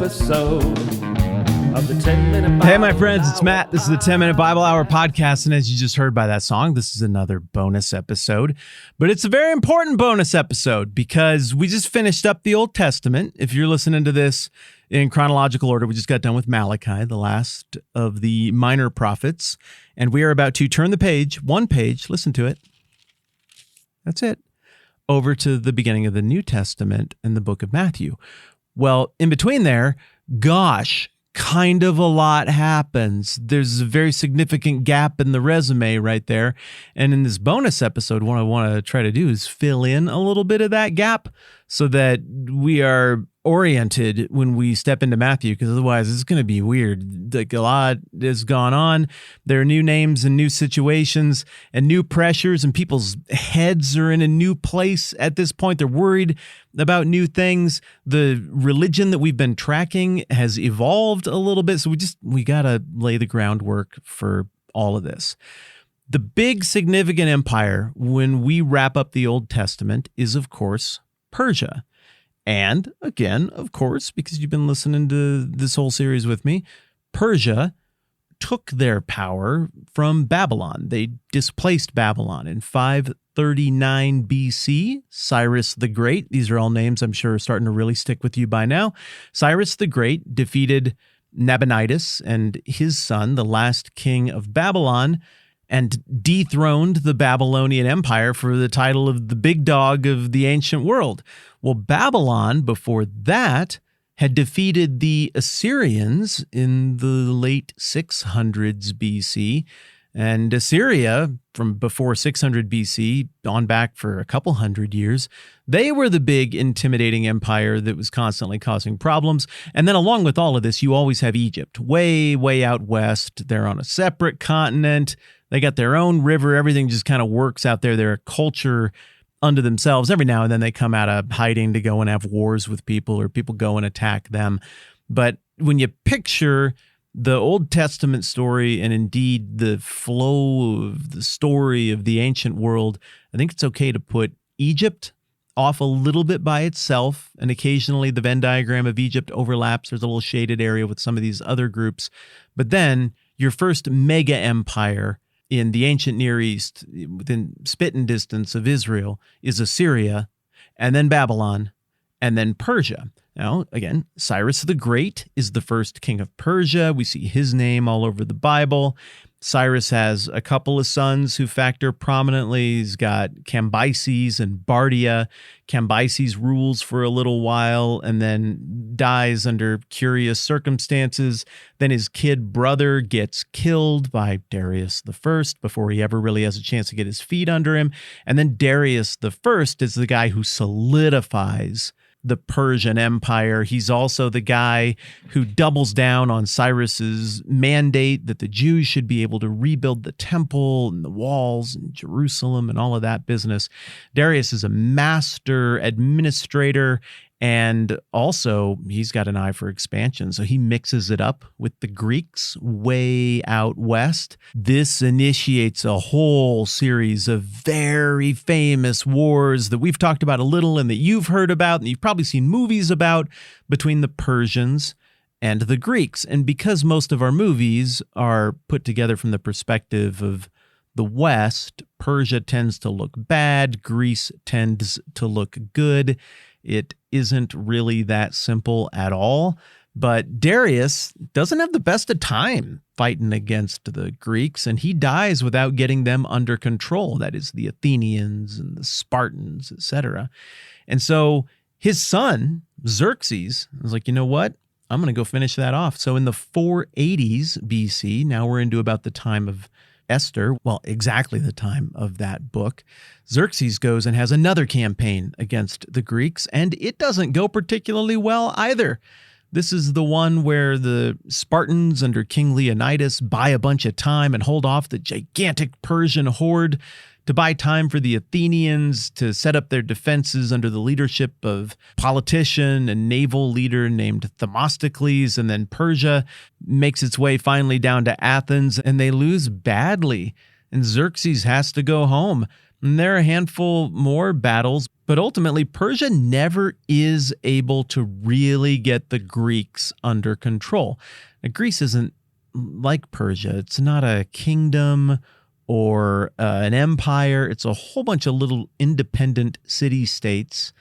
episode of the 10-Minute Bible. Hey, my friends, it's Matt. This is the 10-Minute Bible Hour podcast, and as you just heard by that song, this is another bonus episode. But it's a very important bonus episode because we just finished up the Old Testament. If you're listening to this in chronological order, we just got done with Malachi, the last of the minor prophets, and we are about to turn the page, one page, listen to it. That's it. Over to the beginning of the New Testament in the book of Matthew. Well, in between there, gosh, kind of a lot happens. There's a very significant gap in the resume right there. And in this bonus episode, what I want to try to do is fill in a little bit of that gap so that we are oriented when we step into Matthew, because otherwise it's going to be weird. Like, a lot has gone on. There are new names and new situations and new pressures, and people's heads are in a new place at this point. They're worried about new things. The religion that we've been tracking has evolved a little bit. So we got to lay the groundwork for all of this. The big significant empire when we wrap up the Old Testament is, of course, Persia. And again, of course, because you've been listening to this whole series with me, Persia took their power from Babylon. They displaced Babylon in 539 BC. Cyrus the Great, these are all names I'm sure are starting to really stick with you by now. Cyrus the Great defeated Nabonidus and his son, the last king of Babylon, and dethroned the Babylonian Empire for the title of the big dog of the ancient world. Well, Babylon, before that, had defeated the Assyrians in the late 600s BC. And Assyria, from before 600 BC, on back for a couple hundred years, they were the big intimidating empire that was constantly causing problems. And then along with all of this, you always have Egypt, way, way out west. They're on a separate continent. They got their own river. Everything just kind of works out there. They're a culture unto themselves. Every now and then they come out of hiding to go and have wars with people, or people go and attack them. But when you picture the Old Testament story and indeed the flow of the story of the ancient world, I think it's okay to put Egypt off a little bit by itself. And occasionally the Venn diagram of Egypt overlaps. There's a little shaded area with some of these other groups. But then your first mega empire in the ancient Near East, within spitting distance of Israel, is Assyria, and then Babylon, and then Persia. Now, again, Cyrus the Great is the first king of Persia. We see his name all over the Bible. Cyrus has a couple of sons who factor prominently. He's got Cambyses and Bardia. Cambyses rules for a little while and then dies under curious circumstances. Then his kid brother gets killed by Darius I before he ever really has a chance to get his feet under him. And then Darius I is the guy who solidifies the Persian Empire. He's also the guy who doubles down on Cyrus's mandate that the Jews should be able to rebuild the temple and the walls in Jerusalem and all of that business. Darius is a master administrator, and also he's got an eye for expansion. So he mixes it up with the Greeks way out west. This initiates a whole series of very famous wars that we've talked about a little and that you've heard about and you've probably seen movies about between the Persians and the Greeks. And because most of our movies are put together from the perspective of the West, Persia tends to look bad, Greece tends to look good. It isn't really that simple at all. But Darius doesn't have the best of time fighting against the Greeks, and he dies without getting them under control. That is, the Athenians and the Spartans, etc. And so his son, Xerxes, was like, you know what? I'm going to go finish that off. So in the 480s BC, now we're into about the time of Esther, well, exactly the time of that book, Xerxes goes and has another campaign against the Greeks, and it doesn't go particularly well either. This is the one where the Spartans under King Leonidas buy a bunch of time and hold off the gigantic Persian horde to buy time for the Athenians to set up their defenses under the leadership of politician and naval leader named Themistocles. And then Persia makes its way finally down to Athens, and they lose badly. And Xerxes has to go home. And there are a handful more battles But ultimately, Persia never is able to really get the Greeks under control. Now, Greece isn't like Persia. It's not a kingdom or an empire. It's a whole bunch of little independent city-states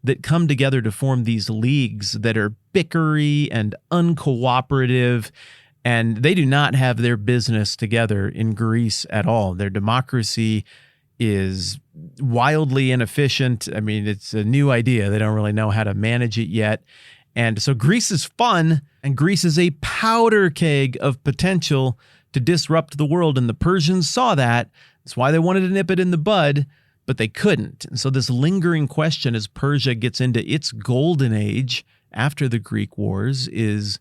that come together to form these leagues that are bickery and uncooperative, and they do not have their business together in Greece at all. Their democracy is wildly inefficient. I mean, it's a new idea. They don't really know how to manage it yet. And so Greece is fun, and Greece is a powder keg of potential to disrupt the world. And the Persians saw that. That's why they wanted to nip it in the bud, but they couldn't. And so this lingering question as Persia gets into its golden age after the Greek wars is,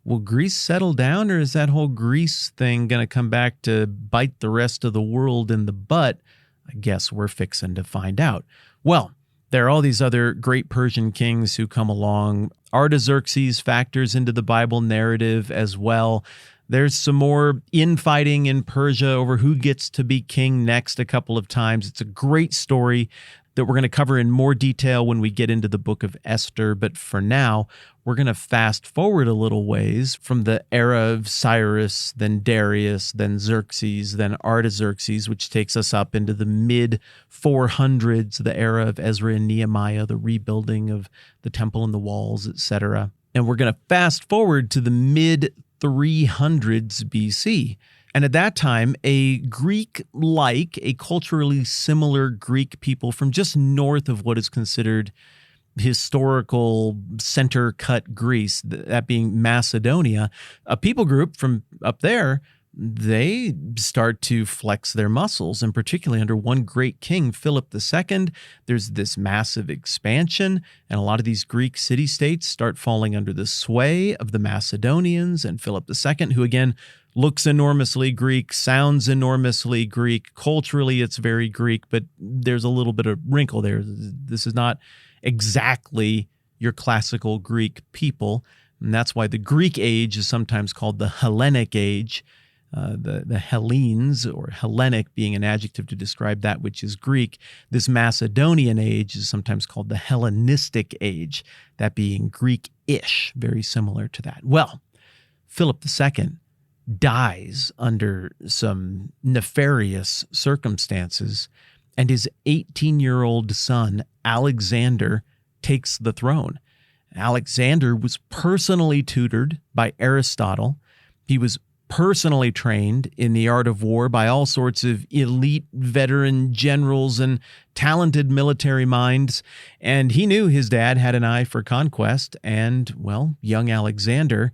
will Greece settle down, or is that whole Greece thing going to come back to bite the rest of the world in the butt? I guess we're fixing to find out. Well, there are all these other great Persian kings who come along. Artaxerxes factors into the Bible narrative as well. There's some more infighting in Persia over who gets to be king next a couple of times. It's a great story that we're going to cover in more detail when we get into the book of Esther. But for now, we're going to fast forward a little ways from the era of Cyrus, then Darius, then Xerxes, then Artaxerxes, which takes us up into the mid-400s, the era of Ezra and Nehemiah, the rebuilding of the temple and the walls, etc. And we're going to fast forward to the mid-300s BC. And at that time, a Greek-like, a culturally similar Greek people from just north of what is considered historical center-cut Greece, that being Macedonia, a people group from up there, they start to flex their muscles, and particularly under one great king, Philip II, there's this massive expansion, and a lot of these Greek city-states start falling under the sway of the Macedonians and Philip II, who again looks enormously Greek, sounds enormously Greek. Culturally, it's very Greek, but there's a little bit of wrinkle there. This is not exactly your classical Greek people, and that's why the Greek age is sometimes called the Hellenic age. The Hellenes, or Hellenic being an adjective to describe that which is Greek. This Macedonian age is sometimes called the Hellenistic age, that being Greek-ish, very similar to that. Well, Philip II dies under some nefarious circumstances, and his 18-year-old son, Alexander, takes the throne. Alexander was personally tutored by Aristotle. He was personally trained in the art of war by all sorts of elite veteran generals and talented military minds, and he knew his dad had an eye for conquest, and, well, young Alexander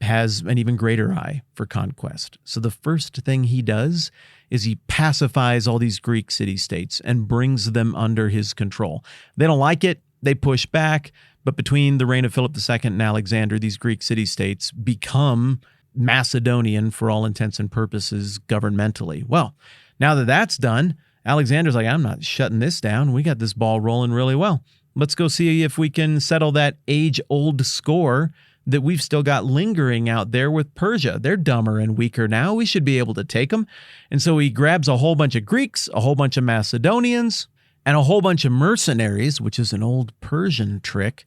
has an even greater eye for conquest. So the first thing he does is he pacifies all these Greek city-states and brings them under his control. They don't like it, they push back, but between the reign of Philip II and Alexander, these Greek city-states become Macedonian for all intents and purposes governmentally. Well, now that that's done, Alexander's like, I'm not shutting this down. We got this ball rolling really well. Let's go see if we can settle that age-old score that we've still got lingering out there with Persia. They're dumber and weaker now. We should be able to take them. And so he grabs a whole bunch of Greeks, a whole bunch of Macedonians, and a whole bunch of mercenaries, which is an old Persian trick,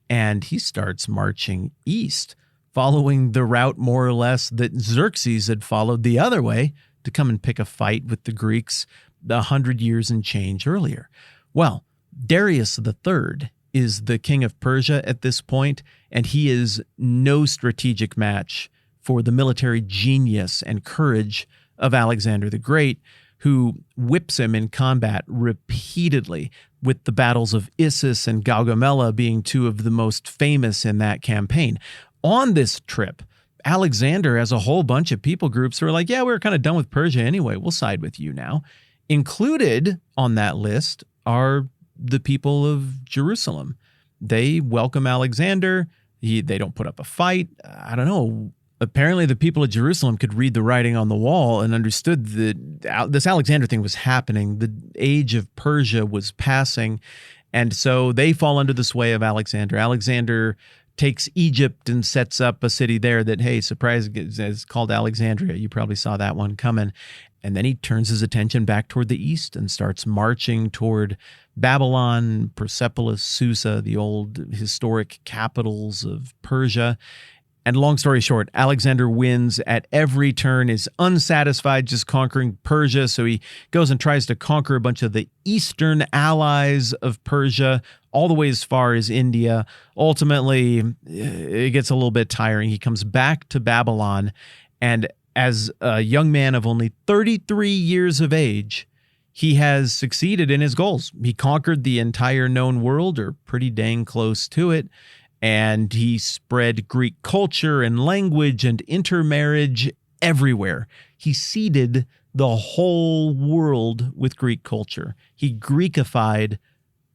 and he starts marching east, following the route more or less that Xerxes had followed the other way to come and pick a fight with the Greeks 100 years and change earlier. Well, Darius III is the king of Persia at this point, and he is no strategic match for the military genius and courage of Alexander the Great, who whips him in combat repeatedly, with the battles of Issus and Gaugamela being two of the most famous in that campaign. On this trip, Alexander has a whole bunch of people groups who are like, yeah, we're kind of done with Persia anyway. We'll side with you now. Included on that list are the people of Jerusalem. They welcome Alexander. They don't put up a fight. I don't know. Apparently, the people of Jerusalem could read the writing on the wall and understood that this Alexander thing was happening. The age of Persia was passing. And so they fall under the sway of Alexander. Alexander takes Egypt and sets up a city there that, hey, surprise, is called Alexandria. You probably saw that one coming. And then he turns his attention back toward the east and starts marching toward Babylon, Persepolis, Susa, the old historic capitals of Persia. And long story short, Alexander wins at every turn, is unsatisfied just conquering Persia. So he goes and tries to conquer a bunch of the eastern allies of Persia, all the way as far as India. Ultimately, it gets a little bit tiring. He comes back to Babylon, and as a young man of only 33 years of age, he has succeeded in his goals. He conquered the entire known world, or pretty dang close to it, and he spread Greek culture and language and intermarriage everywhere. He seeded the whole world with Greek culture. He Greekified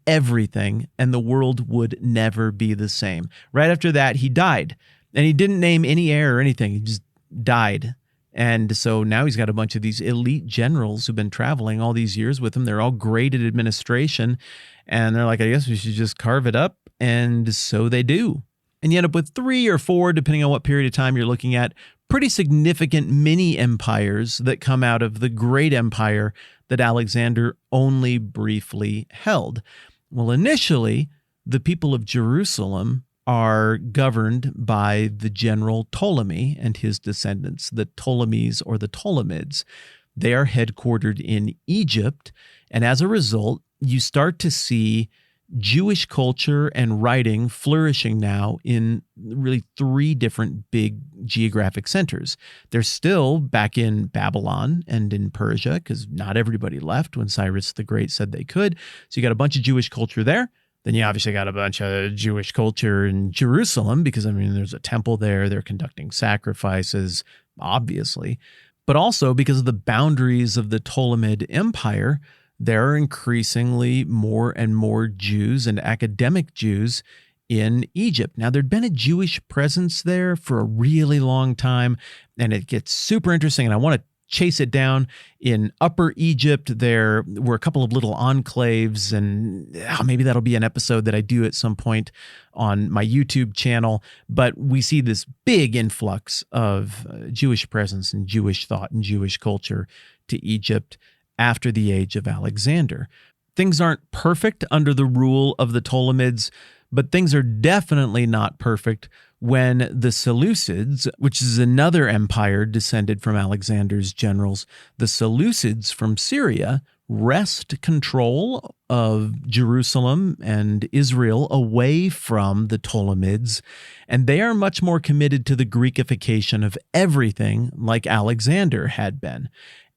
everything, and the world would never be the same. Right after that, he died, and he didn't name any heir or anything. He just died. And so now he's got a bunch of these elite generals who've been traveling all these years with him. They're all great at administration. And they're like, I guess we should just carve it up. And so they do. And you end up with 3 or 4, depending on what period of time you're looking at, pretty significant mini empires that come out of the great empire that Alexander only briefly held. Well, initially, the people of Jerusalem are governed by the general Ptolemy and his descendants, the Ptolemies or the Ptolemids. They are headquartered in Egypt, and as a result, you start to see Jewish culture and writing flourishing now in really 3 different big geographic centers. They're still back in Babylon and in Persia, because not everybody left when Cyrus the Great said they could. So you got a bunch of Jewish culture there. Then you obviously got a bunch of Jewish culture in Jerusalem because, I mean, there's a temple there. They're conducting sacrifices, obviously. But also because of the boundaries of the Ptolemid Empire, there are increasingly more and more Jews and academic Jews in Egypt. Now, there'd been a Jewish presence there for a really long time, and it gets super interesting, and I want to chase it down. In Upper Egypt, there were a couple of little enclaves, and maybe that'll be an episode that I do at some point on my YouTube channel. But we see this big influx of Jewish presence and Jewish thought and Jewish culture to Egypt after the age of Alexander. Things aren't perfect under the rule of the Ptolemids, but things are definitely not perfect when the Seleucids, which is another empire descended from Alexander's generals, the Seleucids from Syria, wrest control of Jerusalem and Israel away from the Ptolemids, and they are much more committed to the Greekification of everything like Alexander had been.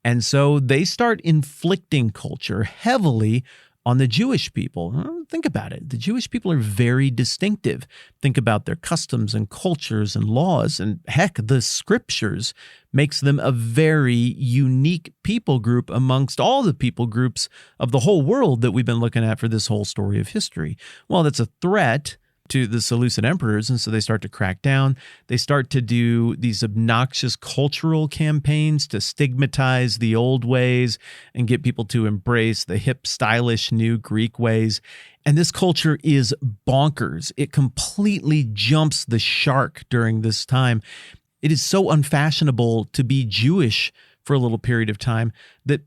And so they start inflicting culture heavily on the Jewish people. Think about it. The Jewish people are very distinctive. Think about their customs and cultures and laws, and heck, the scriptures makes them a very unique people group amongst all the people groups of the whole world that we've been looking at for this whole story of history. Well, that's a threat to the Seleucid emperors, and so they start to crack down. They start to do these obnoxious cultural campaigns to stigmatize the old ways and get people to embrace the hip, stylish new Greek ways. And this culture is bonkers. It completely jumps the shark during this time. It is so unfashionable to be Jewish for a little period of time that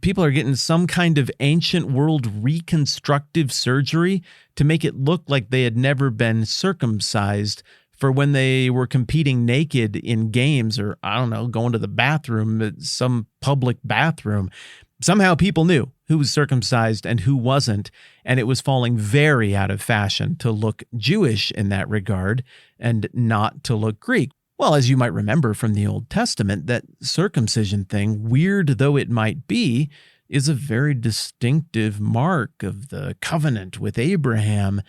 people are getting some kind of ancient world reconstructive surgery to make it look like they had never been circumcised for when they were competing naked in games, or I don't know, going to the bathroom at some public bathroom. Somehow people knew who was circumcised and who wasn't, and it was falling very out of fashion to look Jewish in that regard and not to look Greek. Well, as you might remember from the Old Testament, that circumcision thing, weird though it might be, is a very distinctive mark of the covenant with Abraham.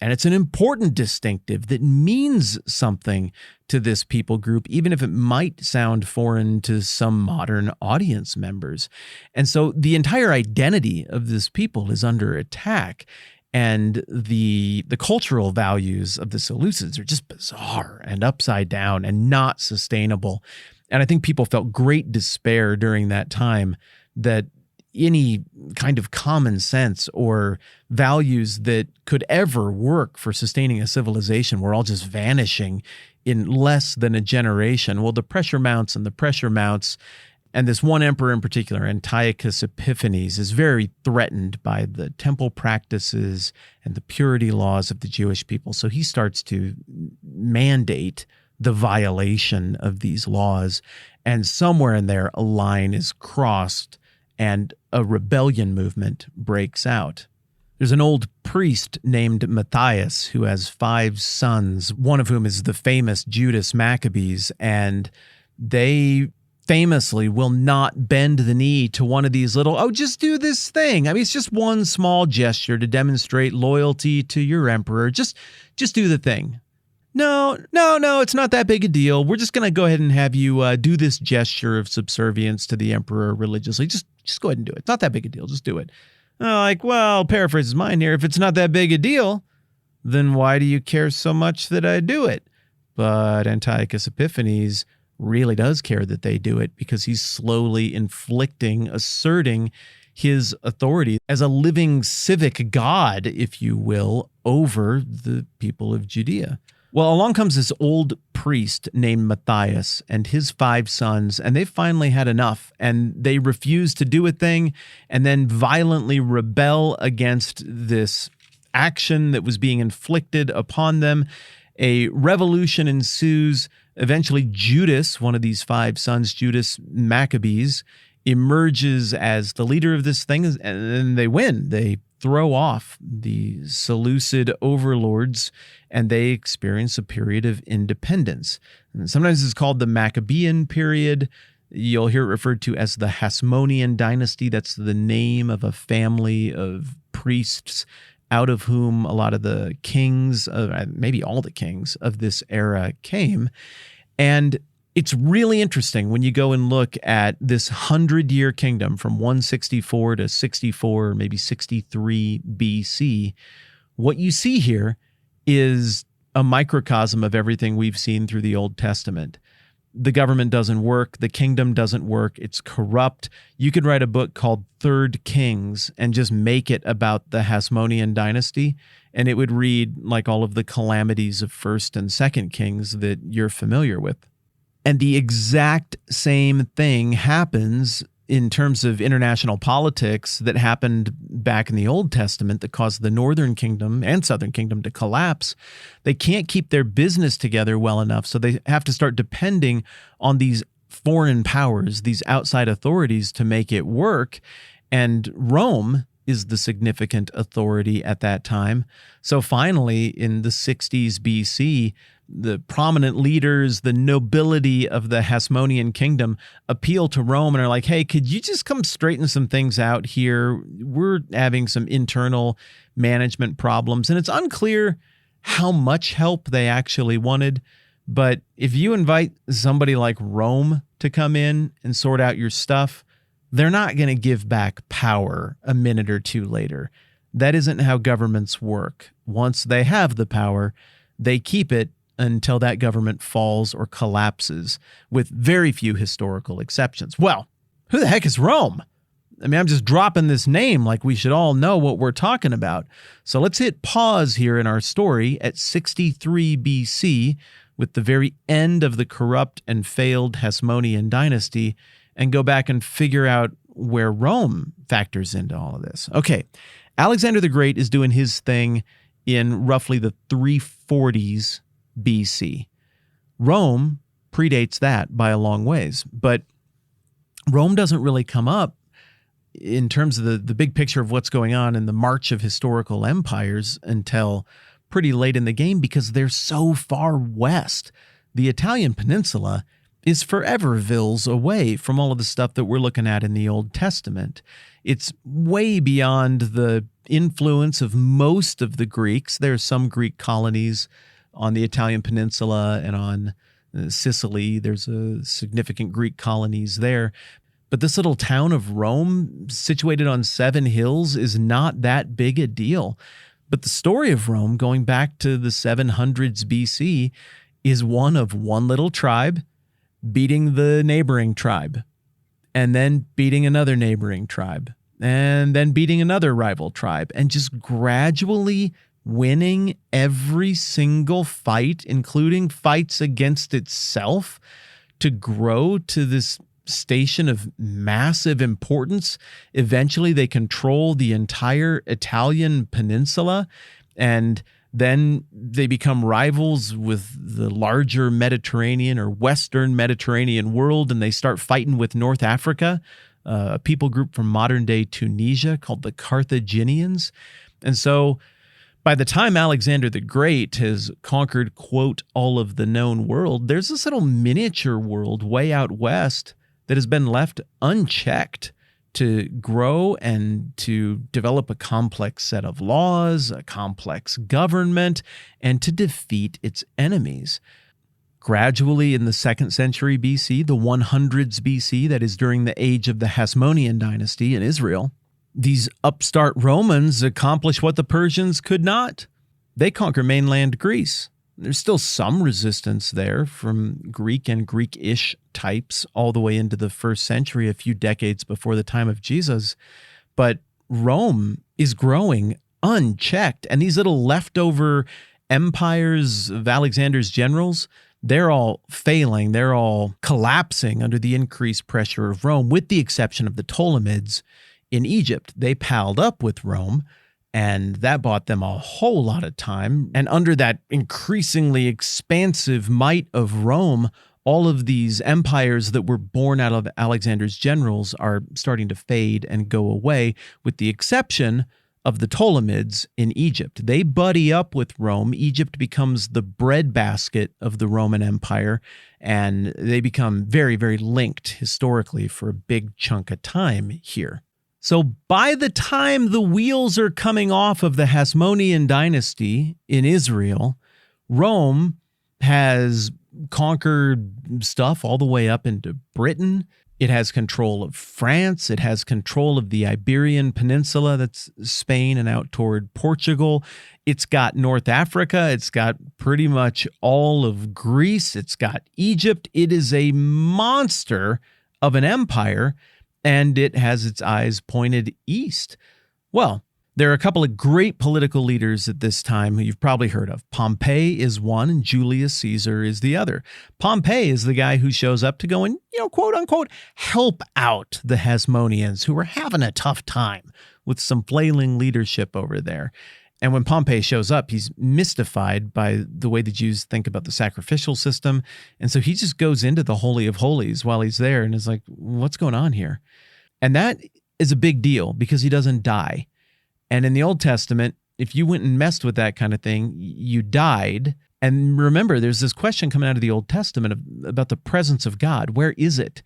And it's an important distinctive that means something to this people group, even if it might sound foreign to some modern audience members. And so the entire identity of this people is under attack. And the cultural values of the Seleucids are just bizarre and upside down and not sustainable. And I think people felt great despair during that time that any kind of common sense or values that could ever work for sustaining a civilization were all just vanishing in less than a generation. Well, the pressure mounts and the pressure mounts. And this one emperor in particular, Antiochus Epiphanes, is very threatened by the temple practices and the purity laws of the Jewish people. So he starts to mandate the violation of these laws. And somewhere in there, a line is crossed and a rebellion movement breaks out. There's an old priest named Matthias who has 5 sons, one of whom is the famous Judas Maccabees, and they famously will not bend the knee to one of these little, oh, just do this thing. I mean, it's just one small gesture to demonstrate loyalty to your emperor. Just do the thing. No, it's not that big a deal. We're just going to go ahead and have you do this gesture of subservience to the emperor religiously. Just go ahead and do it. It's not that big a deal. Just do it. Like, well, paraphrase is mine here. If it's not that big a deal, then why do you care so much that I do it? But Antiochus Epiphanes really does care that they do it because he's slowly asserting his authority as a living civic god, if you will, over the people of Judea. Well, along comes this old priest named Matthias and his 5 sons, and they finally had enough, and they refuse to do a thing and then violently rebel against this action that was being inflicted upon them. A revolution ensues. Eventually, Judas, one of these 5 sons, Judas Maccabees, emerges as the leader of this thing, and then they win. They throw off the Seleucid overlords, and they experience a period of independence. And sometimes it's called the Maccabean period. You'll hear it referred to as the Hasmonean dynasty. That's the name of a family of priests out of whom a lot of the kings, maybe all the kings of this era came. And it's really interesting when you go and look at this 100-year kingdom from 164 to 64, maybe 63 BC. What you see here is a microcosm of everything we've seen through the Old Testament. The government doesn't work. The kingdom doesn't work. It's corrupt. You could write a book called Third Kings and just make it about the Hasmonean dynasty, and it would read like all of the calamities of First and Second Kings that you're familiar with. And the exact same thing happens in terms of international politics that happened back in the Old Testament that caused the Northern Kingdom and Southern Kingdom to collapse. They can't keep their business together well enough, so they have to start depending on these foreign powers, these outside authorities to make it work. And Rome is the significant authority at that time. So finally, in the 60s BC, the prominent leaders, the nobility of the Hasmonean kingdom appeal to Rome and are like, hey, could you just come straighten some things out here? We're having some internal management problems. And it's unclear how much help they actually wanted. But if you invite somebody like Rome to come in and sort out your stuff, they're not going to give back power a minute or two later. That isn't how governments work. Once they have the power, they keep it until that government falls or collapses, with very few historical exceptions. Well, who the heck is Rome? I mean, I'm just dropping this name like we should all know what we're talking about. So let's hit pause here in our story at 63 BC with the very end of the corrupt and failed Hasmonean dynasty and go back and figure out where Rome factors into all of this. Okay, Alexander the Great is doing his thing in roughly the 340s BC. Rome predates that by a long ways, but Rome doesn't really come up in terms of the big picture of what's going on in the march of historical empires until pretty late in the game because they're so far west. The Italian peninsula is forever villes away from all of the stuff that we're looking at in the Old Testament. It's way beyond the influence of most of the Greeks. There are some Greek colonies on the Italian peninsula and on Sicily. There's a significant Greek colonies there. But this little town of Rome, situated on 7 hills, is not that big a deal. But the story of Rome, going back to the 700s BC, is one of one little tribe beating the neighboring tribe, and then beating another neighboring tribe, and then beating another rival tribe, and just gradually winning every single fight, including fights against itself, to grow to this station of massive importance. Eventually, they control the entire Italian peninsula, and then they become rivals with the larger Mediterranean or Western Mediterranean world, and they start fighting with North Africa, a people group from modern-day Tunisia called the Carthaginians. And so by the time Alexander the Great has conquered, quote, all of the known world, there's this little miniature world way out west that has been left unchecked to grow and to develop a complex set of laws, a complex government, and to defeat its enemies. Gradually, in the 2nd century BC, the 100s BC, that is during the age of the Hasmonean dynasty in Israel, these upstart Romans accomplish what the Persians could not. They conquer mainland Greece. There's still some resistance there from Greek and Greek-ish types all the way into the 1st century, a few decades before the time of Jesus. But Rome is growing unchecked. And these little leftover empires of Alexander's generals, they're all failing. They're all collapsing under the increased pressure of Rome, with the exception of the Ptolemies in Egypt. They palled up with Rome, and that bought them a whole lot of time. And under that increasingly expansive might of Rome, all of these empires that were born out of Alexander's generals are starting to fade and go away, with the exception of the Ptolemies in Egypt. They buddy up with Rome. Egypt becomes the breadbasket of the Roman Empire, and they become very, very linked historically for a big chunk of time here. So by the time the wheels are coming off of the Hasmonean dynasty in Israel, Rome has conquered stuff all the way up into Britain. It has control of France. It has control of the Iberian Peninsula, that's Spain, and out toward Portugal. It's got North Africa. It's got pretty much all of Greece. It's got Egypt. It is a monster of an empire, and it has its eyes pointed east. Well, there are a couple of great political leaders at this time who you've probably heard of. Pompey is one, and Julius Caesar is the other. Pompey is the guy who shows up to go and, quote unquote, help out the Hasmoneans, who were having a tough time with some flailing leadership over there. And when Pompey shows up, he's mystified by the way the Jews think about the sacrificial system. And so he just goes into the Holy of Holies while he's there and is like, what's going on here? And that is a big deal because he doesn't die. And in the Old Testament, if you went and messed with that kind of thing, you died. And remember, there's this question coming out of the Old Testament about the presence of God. Where is it?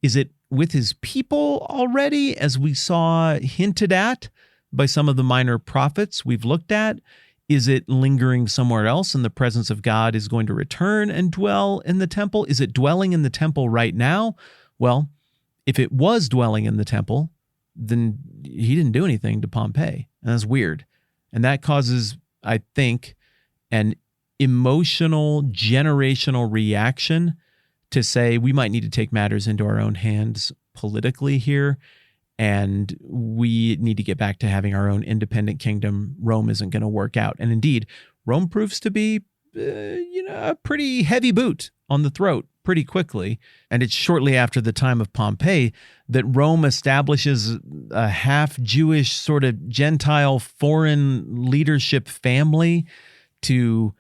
Is it with his people already, as we saw hinted at by some of the minor prophets we've looked at? Is it lingering somewhere else and the presence of God is going to return and dwell in the temple? Is it dwelling in the temple right now? Well, if it was dwelling in the temple, then he didn't do anything to Pompey. And that's weird. And that causes, I think, an emotional, generational reaction to say we might need to take matters into our own hands politically here, and we need to get back to having our own independent kingdom. Rome isn't going to work out. And indeed, Rome proves to be, a pretty heavy boot on the throat pretty quickly. And it's shortly after the time of Pompey that Rome establishes a half-Jewish sort of Gentile foreign leadership family to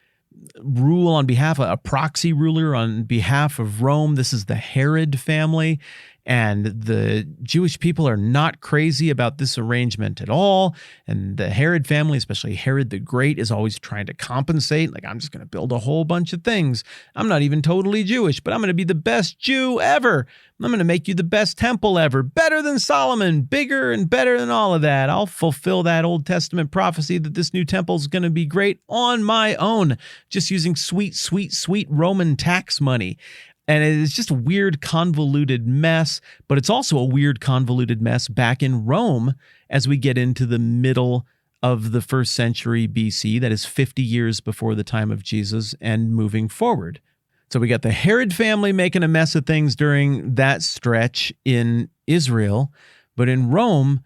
rule on behalf of a proxy ruler on behalf of Rome. This is the Herod family. And the Jewish people are not crazy about this arrangement at all. And the Herod family, especially Herod the Great, is always trying to compensate. Like, I'm just going to build a whole bunch of things. I'm not even totally Jewish, but I'm going to be the best Jew ever. I'm going to make you the best temple ever, better than Solomon, bigger and better than all of that. I'll fulfill that Old Testament prophecy that this new temple is going to be great on my own, just using sweet, sweet, sweet Roman tax money. And it's just a weird, convoluted mess, but it's also a weird, convoluted mess back in Rome as we get into the middle of the 1st century BC, that is 50 years before the time of Jesus, and moving forward. So we got the Herod family making a mess of things during that stretch in Israel, but in Rome,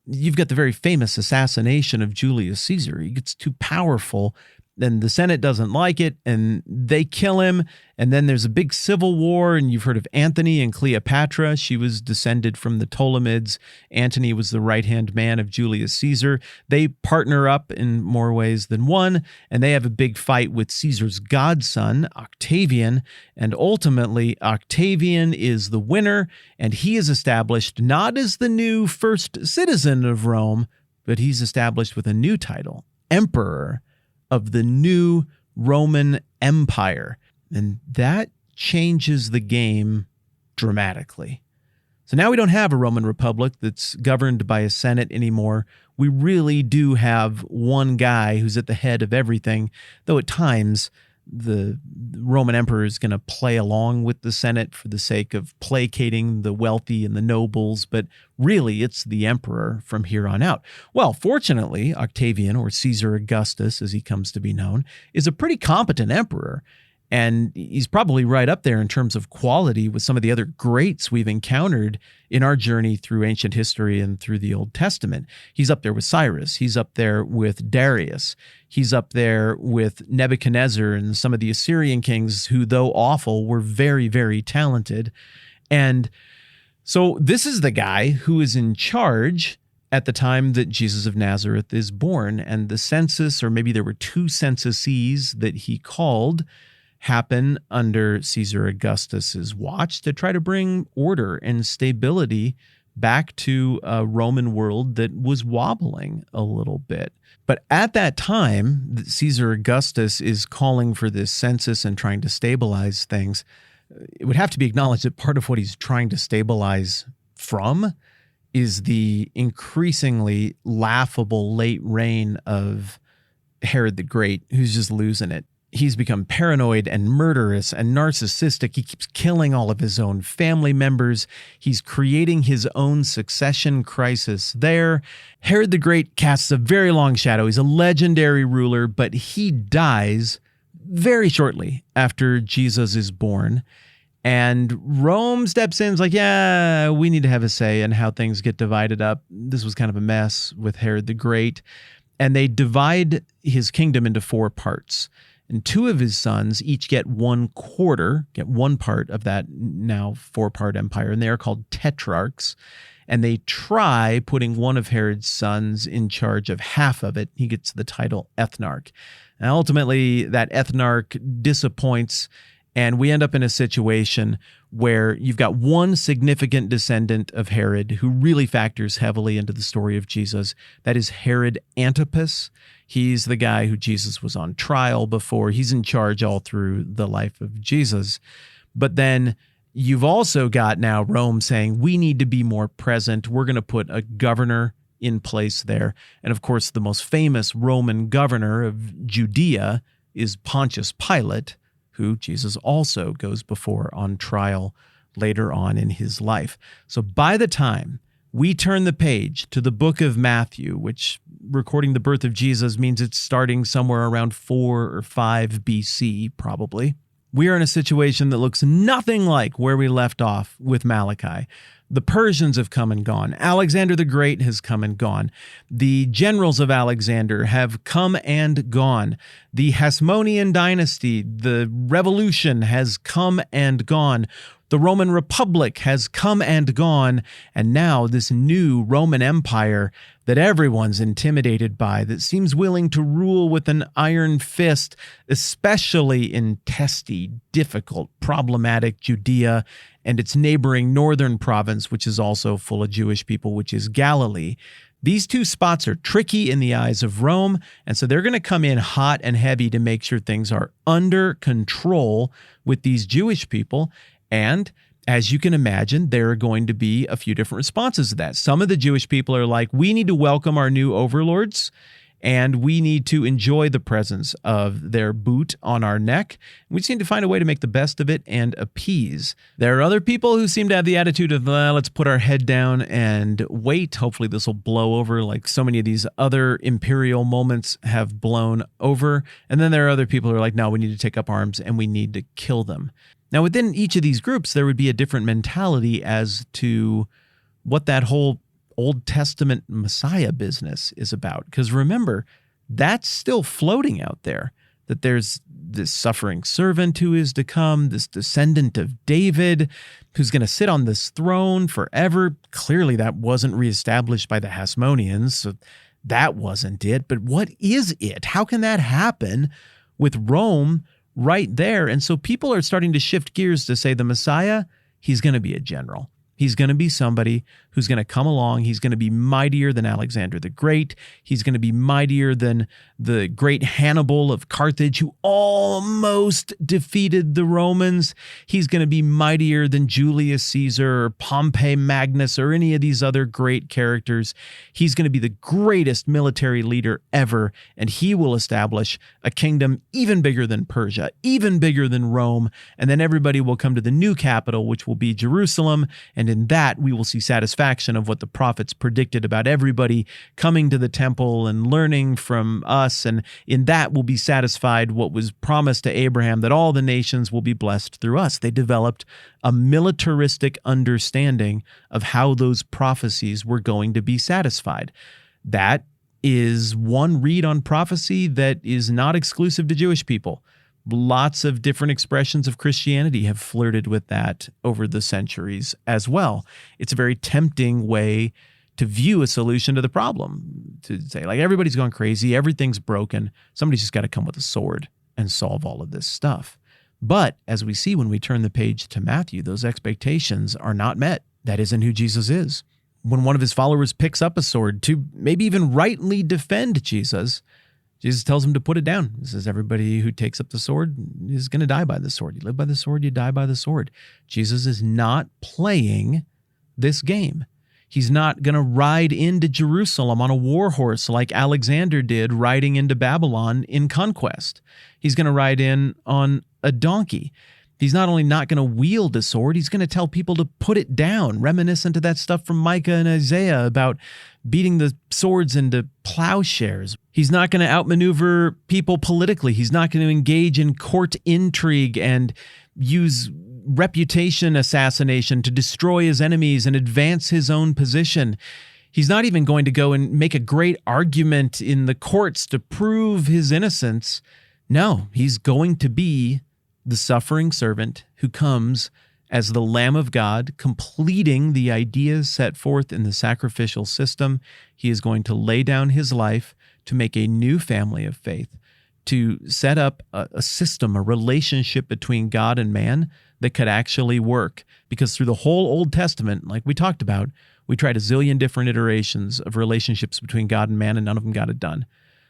you've got the very famous assassination of Julius Caesar. He gets too powerful, and the Senate doesn't like it, and they kill him. And then there's a big civil war, and you've heard of Antony and Cleopatra. She was descended from the Ptolemids. Antony was the right-hand man of Julius Caesar. They partner up in more ways than one, and they have a big fight with Caesar's godson, Octavian. And ultimately, Octavian is the winner, and he is established not as the new first citizen of Rome, but he's established with a new title, Emperor of the new Roman Empire. And that changes the game dramatically. So now we don't have a Roman Republic that's governed by a Senate anymore. We really do have one guy who's at the head of everything, though at times the Roman emperor is going to play along with the Senate for the sake of placating the wealthy and the nobles, but really it's the emperor from here on out. Well, fortunately, Octavian, or Caesar Augustus as he comes to be known, is a pretty competent emperor. And he's probably right up there in terms of quality with some of the other greats we've encountered in our journey through ancient history and through the Old Testament. He's up there with Cyrus. He's up there with Darius. He's up there with Nebuchadnezzar and some of the Assyrian kings who, though awful, were very, very talented. And so this is the guy who is in charge at the time that Jesus of Nazareth is born. And the census, or maybe there were two censuses that he called, happen under Caesar Augustus's watch to try to bring order and stability back to a Roman world that was wobbling a little bit. But at that time, Caesar Augustus is calling for this census and trying to stabilize things. It would have to be acknowledged that part of what he's trying to stabilize from is the increasingly laughable late reign of Herod the Great, who's just losing it. He's become paranoid and murderous and narcissistic. He keeps killing all of his own family members. He's creating his own succession crisis there. Herod the Great casts a very long shadow. He's a legendary ruler, but he dies very shortly after Jesus is born. And Rome steps in, is like, yeah, we need to have a say in how things get divided up. This was kind of a mess with Herod the Great. And they divide his kingdom into 4 parts. And 2 of his sons each get 1/4, get one part of that now 4-part empire, and they are called tetrarchs. And they try putting one of Herod's sons in charge of half of it. He gets the title ethnarch. And ultimately, that ethnarch disappoints, and we end up in a situation where you've got one significant descendant of Herod who really factors heavily into the story of Jesus. That is Herod Antipas. He's the guy who Jesus was on trial before. He's in charge all through the life of Jesus. But then you've also got now Rome saying, we need to be more present. We're going to put a governor in place there. And of course, the most famous Roman governor of Judea is Pontius Pilate, who Jesus also goes before on trial later on in his life. So by the time we turn the page to the book of Matthew, which recording the birth of Jesus means it's starting somewhere around 4 or 5 BC, probably, we are in a situation that looks nothing like where we left off with Malachi. The Persians have come and gone. Alexander the Great has come and gone. The generals of Alexander have come and gone. The Hasmonean dynasty, the revolution has come and gone. The Roman Republic has come and gone. And now this new Roman Empire that everyone's intimidated by, that seems willing to rule with an iron fist, especially in testy, difficult, problematic Judea and its neighboring northern province, which is also full of Jewish people, which is Galilee. These 2 spots are tricky in the eyes of Rome, and so they're going to come in hot and heavy to make sure things are under control with these Jewish people. And as you can imagine, there are going to be a few different responses to that. Some of the Jewish people are like, we need to welcome our new overlords, and we need to enjoy the presence of their boot on our neck. We just need to find a way to make the best of it and appease. There are other people who seem to have the attitude of, let's put our head down and wait. Hopefully this will blow over like so many of these other imperial moments have blown over. And then there are other people who are like, no, we need to take up arms and we need to kill them. Now, within each of these groups, there would be a different mentality as to what that whole Old Testament Messiah business is about. Because remember, that's still floating out there, that there's this suffering servant who is to come, this descendant of David who's going to sit on this throne forever. Clearly, that wasn't reestablished by the Hasmoneans, so that wasn't it. But what is it? How can that happen with Rome right there? And so people are starting to shift gears to say the Messiah, he's going to be a general. He's going to be somebody who's going to come along. He's going to be mightier than Alexander the Great. He's going to be mightier than the great Hannibal of Carthage, who almost defeated the Romans. He's going to be mightier than Julius Caesar or Pompey Magnus or any of these other great characters. He's going to be the greatest military leader ever, and he will establish a kingdom even bigger than Persia, even bigger than Rome, and then everybody will come to the new capital, which will be Jerusalem, and in that we will see satisfaction of what the prophets predicted about everybody coming to the temple and learning from us. And in that will be satisfied what was promised to Abraham, that all the nations will be blessed through us. They developed a militaristic understanding of how those prophecies were going to be satisfied. That is one read on prophecy that is not exclusive to Jewish people. Lots of different expressions of Christianity have flirted with that over the centuries as well. It's a very tempting way to view a solution to the problem, to say, like, everybody's gone crazy, everything's broken, somebody's just got to come with a sword and solve all of this stuff. But as we see when we turn the page to Matthew, those expectations are not met. That isn't who Jesus is. When one of his followers picks up a sword to maybe even rightly defend Jesus, Jesus tells him to put it down. He says, everybody who takes up the sword is going to die by the sword. You live by the sword, you die by the sword. Jesus is not playing this game. He's not going to ride into Jerusalem on a war horse like Alexander did riding into Babylon in conquest. He's going to ride in on a donkey. He's not only not going to wield a sword, he's going to tell people to put it down, reminiscent of that stuff from Micah and Isaiah about beating the swords into plowshares. He's not going to outmaneuver people politically. He's not going to engage in court intrigue and use reputation assassination to destroy his enemies and advance his own position. He's not even going to go and make a great argument in the courts to prove his innocence. No, he's going to be the suffering servant who comes as the Lamb of God, completing the ideas set forth in the sacrificial system. He is going to lay down his life to make a new family of faith, to set up a system, a relationship between God and man that could actually work. Because through the whole Old Testament, like we talked about, we tried a zillion different iterations of relationships between God and man, and none of them got it done.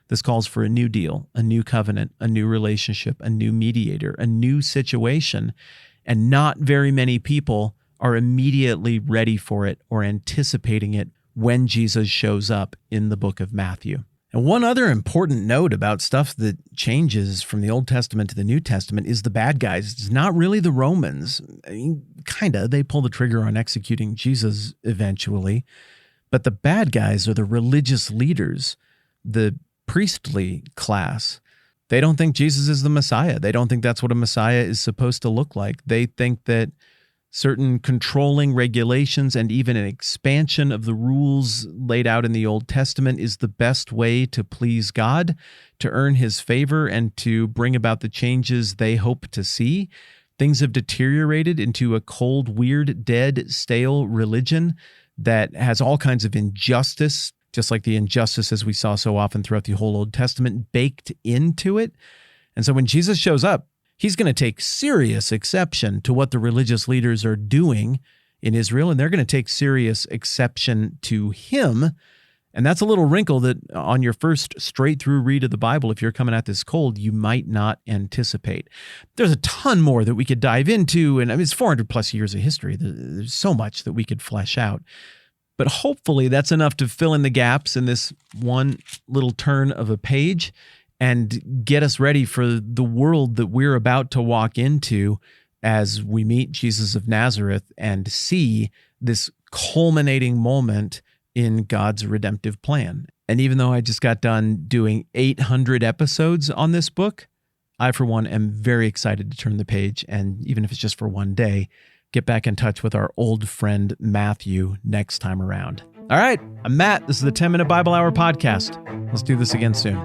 This calls for a new deal, a new covenant, a new relationship, a new mediator, a new situation. And not very many people are immediately ready for it or anticipating it when Jesus shows up in the book of Matthew. And one other important note about stuff that changes from the Old Testament to the New Testament is the bad guys. It's not really the Romans. I mean, kinda. They pull the trigger on executing Jesus eventually. But the bad guys are the religious leaders, the priestly class. They don't think Jesus is the Messiah. They don't think that's what a Messiah is supposed to look like. They think that certain controlling regulations and even an expansion of the rules laid out in the Old Testament is the best way to please God, to earn his favor, and to bring about the changes they hope to see. Things have deteriorated into a cold, weird, dead, stale religion that has all kinds of injustice, just like the injustices we saw so often throughout the whole Old Testament, baked into it. And so when Jesus shows up, he's going to take serious exception to what the religious leaders are doing in Israel, and they're going to take serious exception to him. And that's a little wrinkle that on your first straight through read of the Bible, if you're coming at this cold, you might not anticipate. There's a ton more that we could dive into, and I mean, it's 400 plus years of history. There's so much that we could flesh out. But hopefully that's enough to fill in the gaps in this one little turn of a page and get us ready for the world that we're about to walk into as we meet Jesus of Nazareth and see this culminating moment in God's redemptive plan. And even though I just got done doing 800 episodes on this book, I, for one, am very excited to turn the page, and even if it's just for one day, get back in touch with our old friend Matthew next time around. All right, I'm Matt. This is the 10 Minute Bible Hour podcast. Let's do this again soon.